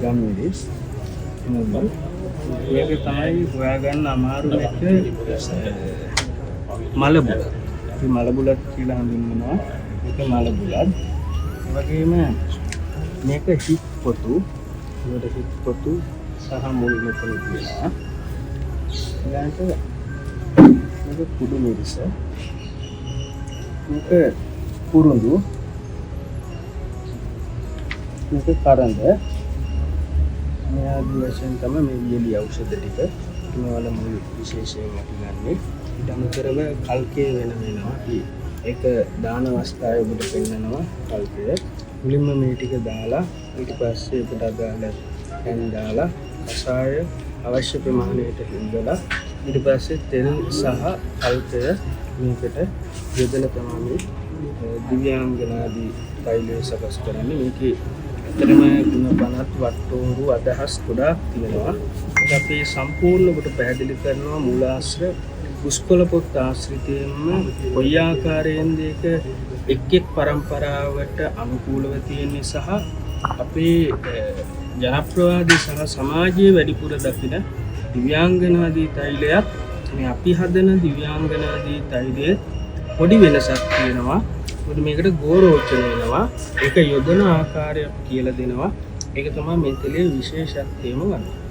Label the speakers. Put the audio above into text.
Speaker 1: ගම්මිරිස් මුල්වල් මේක තමයි හොයාගන්න අමාරු එක මලබුල. අපි මලබුලත් කියලා හඳුන්වනවා. මේක මලබුලත්. ඒ වගේම මේක හිත් පොතු. මේකට හිත් පොතු සහ මුල් මෙතන තියෙනවා. ඊළඟට මේක කුඩු මිරිස. මේක පුරුඳු. මේක කරඳ. මේ ආදී වශයෙන් තමයි මේ වියලි ඖෂධ ටික මේවල මුල් විශේෂයෙන් අපි ගන්නෙ. ඊට අමතරව කල්කේ වෙනවා. ඒක දාන අවස්ථාවේ ඔබට පෙන්නනවා කල්කය. මුලින්ම මේ ටික දාලා ඊට පස්සේ ඒකට අදාළ පැන් දාලා කසාය අවශ්‍ය ප්‍රමාණයට හිඳලා ඊට පස්සේ තෙල් සහ කල්කය මේකට යොදන තමයි දිව්‍යාංගනාදී තෛලය සකස් කරන්නේ. මේකේ ඇත්තටම ගුණ බණත් වට්ටෝරු අදහස් ගොඩාක් තියෙනවා. ඒක අපි සම්පූර්ණ කොට පැහැදිලි කරනවා මූලාශ්‍ර පුස්කොළ පොත් ආශ්‍රිතයෙන්ම කොයි ආකාරයෙන්ද ඒක එක් පරම්පරාවට අනුකූලව තියෙන්නේ සහ අපේ ජනප්‍රවාදී සහ සමාජයේ වැඩිපුර දකින දිව්‍යාංගනාදී තෛලයක් මේ අපි හදන දිව්‍යාංගනාදී තෛලයේ පොඩි වෙනසක් තියෙනවා. මොකද මේකට ගෝරෝචන වෙනවා. ඒක යොදන ආකාරය කියලා දෙනවා. ඒක තමයි මේ තෙලේ විශේෂත්වයම වන්නේ.